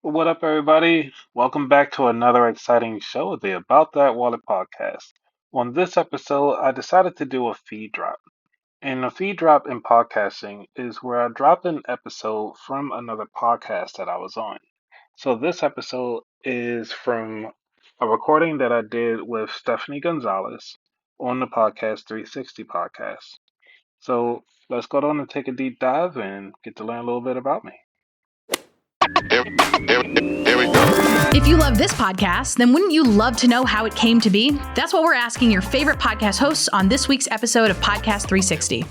What up, everybody? Welcome back to another exciting show of the About That Wallet podcast. On this episode, I decided to do a feed drop. And a feed drop in podcasting is where I drop an episode from another podcast that I was on. So this episode is from a recording that I did with Stephanie Gonzalez on the Podcast360 podcast. So let's go on and take a deep dive and get to learn a little bit about me. Here we go. If you love this podcast, then wouldn't you love to know how it came to be? That's what we're asking your favorite podcast hosts on this week's episode of Podcast 360.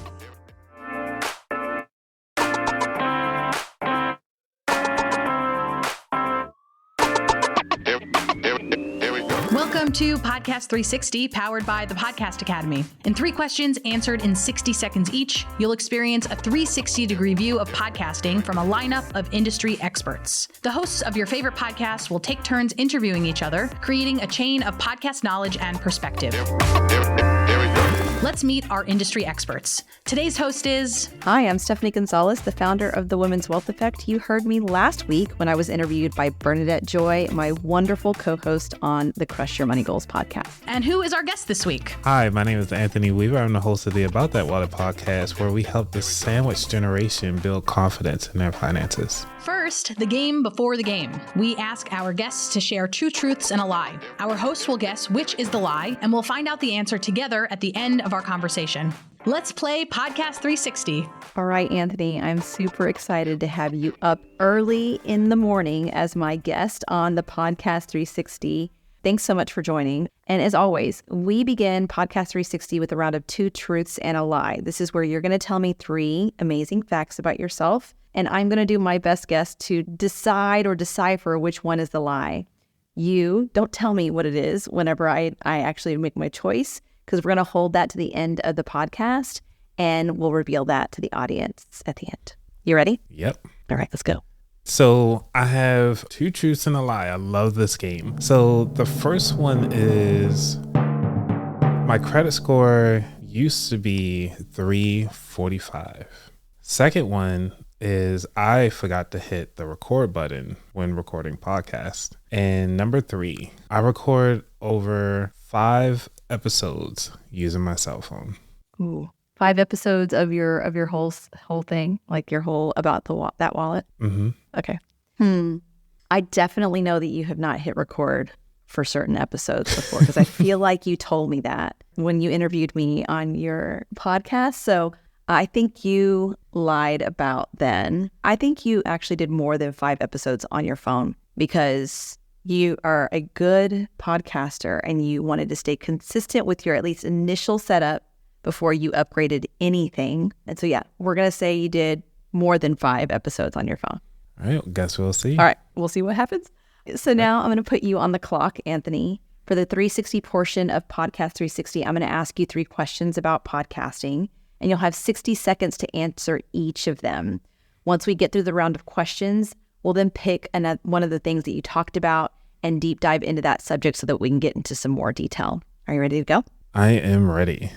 Welcome to Podcast 360, powered by the Podcast Academy. In 3 questions answered in 60 seconds each, you'll experience a 360-degree view of podcasting from a lineup of industry experts. The hosts of your favorite podcasts will take turns interviewing each other, creating a chain of podcast knowledge and perspective. Let's meet our industry experts. Today's host is... Hi, I'm Stephanie Gonzalez, the founder of the Women's Wealth Effect. You heard me last week when I was interviewed by Bernadette Joy, my wonderful co-host on the Crush Your Money Goals podcast. And who is our guest this week? Hi, my name is Anthony Weaver. I'm the host of the About That Wallet podcast, where we help the sandwich generation build confidence in their finances. First, the game before the game. We ask our guests to share 2 truths and a lie. Our host will guess which is the lie, and we'll find out the answer together at the end of our conversation. Let's play Podcast 360. All right, Anthony, I'm super excited to have you up early in the morning as my guest on the Podcast 360. Thanks so much for joining. And as always, we begin Podcast 360 with a round of 2 truths and a lie. This is where you're going to tell me 3 amazing facts about yourself, and I'm going to do my best guess to decide or decipher which one is the lie. You don't tell me what it is whenever I actually make my choice, because we're going to hold that to the end of the podcast, and we'll reveal that to the audience at the end. You ready? Yep. All right, let's go. So I have 2 truths and a lie. I love this game. So the first one is my credit score used to be 345. Second one is I forgot to hit the record button when recording podcasts. And number 3, I record over 5 episodes using my cell phone. Ooh, 5 episodes of your whole thing, like your whole about that wallet. Mm-hmm. Okay. I definitely know that you have not hit record for certain episodes before, because I feel like you told me that when you interviewed me on your podcast. So I think you lied about then. I think you actually did more than 5 episodes on your phone, because you are a good podcaster and you wanted to stay consistent with your at least initial setup before you upgraded anything. And so, yeah, we're going to say you did more than 5 episodes on your phone. All right, guess we'll see. All right, we'll see what happens. So now I'm going to put you on the clock, Anthony. For the 360 portion of Podcast 360, I'm going to ask you 3 questions about podcasting, and you'll have 60 seconds to answer each of them. Once we get through the round of questions, we'll then pick one of the things that you talked about and deep dive into that subject so that we can get into some more detail. Are you ready to go? I am ready.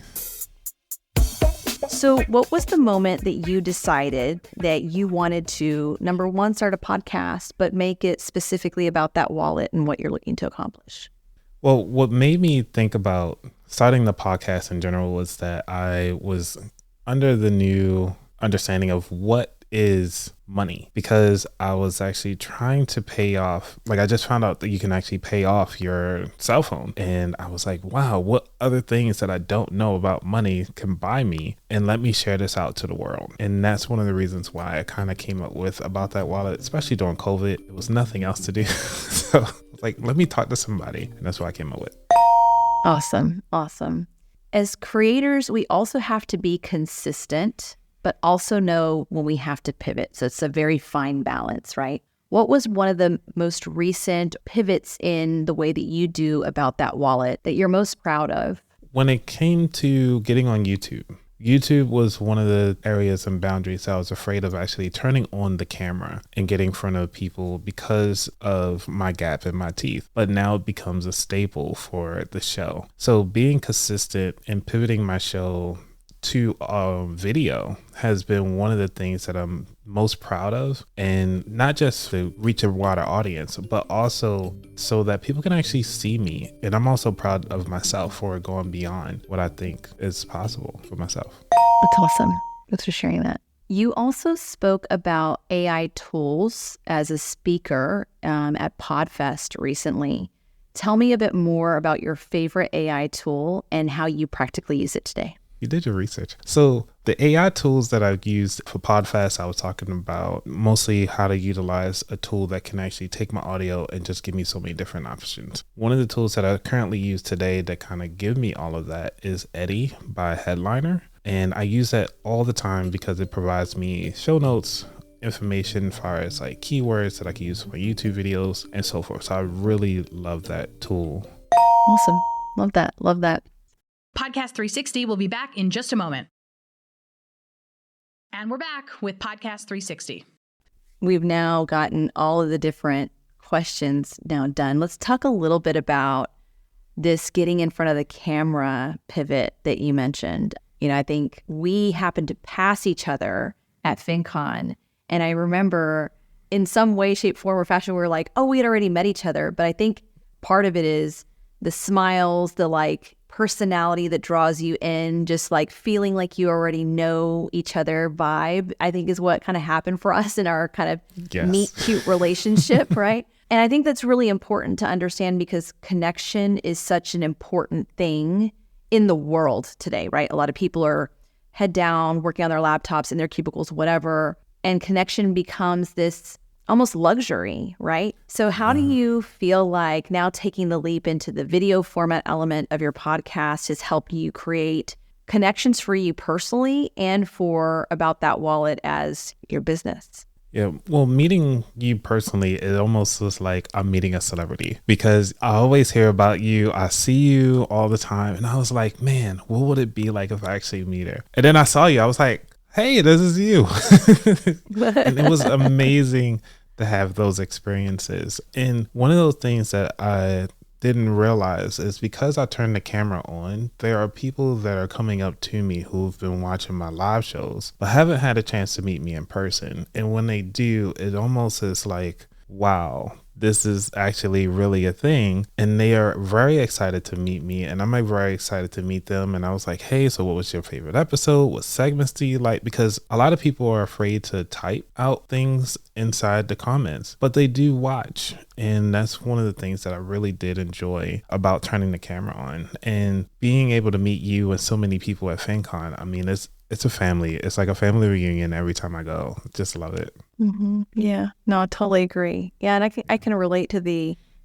So what was the moment that you decided that you wanted to, number 1, start a podcast, but make it specifically about that wallet and what you're looking to accomplish? Well, what made me think about starting the podcast in general was that I was under the new understanding of what is money, because I was actually trying to pay off, like I just found out that you can actually pay off your cell phone, and I was like, wow, what other things that I don't know about money can buy me, and let me share this out to the world. And that's one of the reasons why I kind of came up with About That Wallet, especially during COVID. It was nothing else to do. So I was like, let me talk to somebody, and that's what I came up with. Awesome. As creators, we also have to be consistent, but also know when we have to pivot. So it's a very fine balance, right? What was one of the most recent pivots in the way that you do About That Wallet that you're most proud of? When it came to getting on YouTube was one of the areas and boundaries I was afraid of actually turning on the camera and getting in front of people because of my gap in my teeth. But now it becomes a staple for the show. So being consistent and pivoting my show to video has been one of the things that I'm most proud of, and not just to reach a wider audience, but also so that people can actually see me. And I'm also proud of myself for going beyond what I think is possible for myself. That's awesome. Thanks for sharing that. You also spoke about AI tools as a speaker at PodFest recently. Tell me a bit more about your favorite AI tool and how you practically use it today. You did your research. So the AI tools that I've used for PodFest, I was talking about mostly how to utilize a tool that can actually take my audio and just give me so many different options. One of the tools that I currently use today that kind of give me all of that is Eddie by Headliner. And I use that all the time because it provides me show notes, information as far as like keywords that I can use for my YouTube videos and so forth. So I really love that tool. Awesome. Love that. Love that. Podcast 360 will be back in just a moment. And we're back with Podcast 360. We've now gotten all of the different questions now done. Let's talk a little bit about this getting in front of the camera pivot that you mentioned. You know, I think we happened to pass each other at FinCon. And I remember in some way, shape, form, or fashion, we were like, oh, we had already met each other. But I think part of it is the smiles, the like personality that draws you in, just like feeling like you already know each other vibe, I think is what kind of happened for us in our kind of meet cute relationship, right? And I think that's really important to understand because connection is such an important thing in the world today, right? A lot of people are head down, working on their laptops in their cubicles, whatever, and connection becomes this almost luxury, right? So how do you feel like now taking the leap into the video format element of your podcast has helped you create connections for you personally and for About That Wallet as your business? Yeah, well, meeting you personally, it almost was like I'm meeting a celebrity because I always hear about you. I see you all the time. And I was like, man, what would it be like if I actually meet her? And then I saw you. I was like, hey, this is you. And it was amazing to have those experiences. And one of those things that I didn't realize is because I turned the camera on, there are people that are coming up to me who've been watching my live shows, but haven't had a chance to meet me in person. And when they do, it almost is like, wow, this is actually really a thing. And they are very excited to meet me. And I'm like very excited to meet them. And I was like, hey, so what was your favorite episode? What segments do you like? Because a lot of people are afraid to type out things inside the comments, but they do watch. And that's one of the things that I really did enjoy about turning the camera on and being able to meet you and so many people at FinCon. I mean, it's a family. It's like a family reunion every time I go. Just love it. Mm-hmm. Yeah, no, I totally agree. Yeah, and I can relate to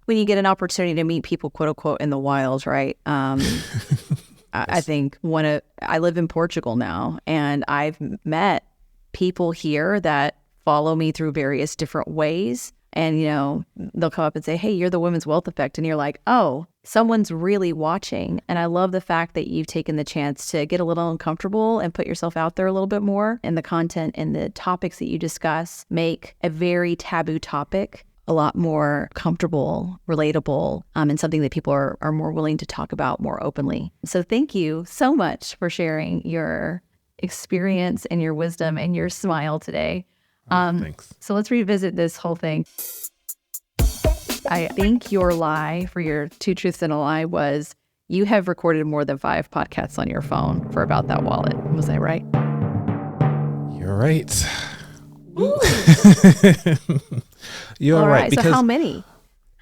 when you get an opportunity to meet people, quote unquote, in the wild, right? I think I live in Portugal now, and I've met people here that follow me through various different ways. And, you know, they'll come up and say, hey, you're the Women's Wealth Effect. And you're like, oh, someone's really watching. And I love the fact that you've taken the chance to get a little uncomfortable and put yourself out there a little bit more. And the content and the topics that you discuss make a very taboo topic a lot more comfortable, relatable, and something that people are more willing to talk about more openly. So thank you so much for sharing your experience and your wisdom and your smile today. Thanks. So let's revisit this whole thing. I think your lie for your 2 truths and a lie was you have recorded more than 5 podcasts on your phone for About That Wallet. Was I right? You're right. You're right. So how many?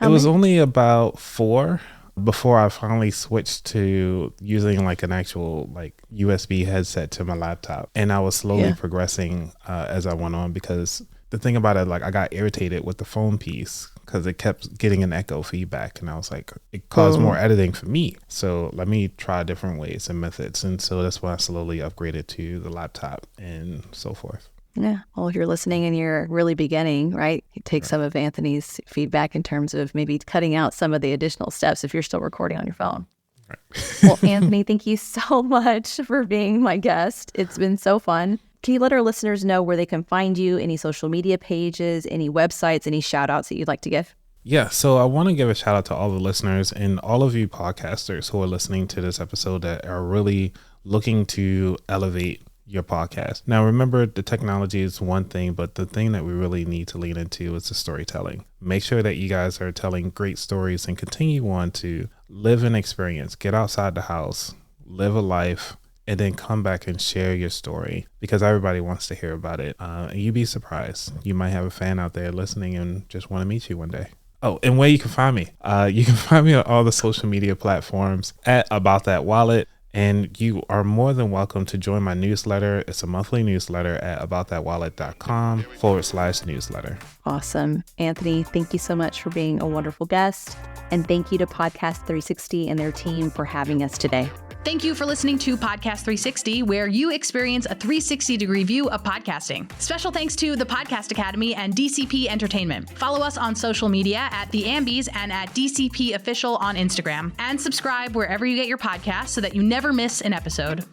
It was only about 4 before I finally switched to using like an actual like USB headset to my laptop. And I was slowly progressing as I went on, because the thing about it, like I got irritated with the phone piece because it kept getting an echo feedback. And I was like, it caused more editing for me. So let me try different ways and methods. And so that's why I slowly upgraded to the laptop and so forth. Yeah. Well, if you're listening and you're really beginning, right, you take some of Anthony's feedback in terms of maybe cutting out some of the additional steps if you're still recording on your phone. Right. Well, Anthony, thank you so much for being my guest. It's been so fun. Can you let our listeners know where they can find you, any social media pages, any websites, any shout outs that you'd like to give? Yeah, so I want to give a shout out to all the listeners and all of you podcasters who are listening to this episode that are really looking to elevate your podcast. Now, remember, the technology is one thing, but the thing that we really need to lean into is the storytelling. Make sure that you guys are telling great stories and continue on to live an experience, get outside the house, live a life, and then come back and share your story, because everybody wants to hear about it. You'd be surprised. You might have a fan out there listening and just want to meet you one day. Oh, and where you can find me. You can find me on all the social media platforms at About That Wallet. And you are more than welcome to join my newsletter. It's a monthly newsletter at aboutthatwallet.com/newsletter. Awesome. Anthony, thank you so much for being a wonderful guest. And thank you to Podcast 360 and their team for having us today. Thank you for listening to Podcast 360, where you experience a 360-degree view of podcasting. Special thanks to the Podcast Academy and DCP Entertainment. Follow us on social media at The Ambies and at DCP Official on Instagram. And subscribe wherever you get your podcasts so that you never miss an episode.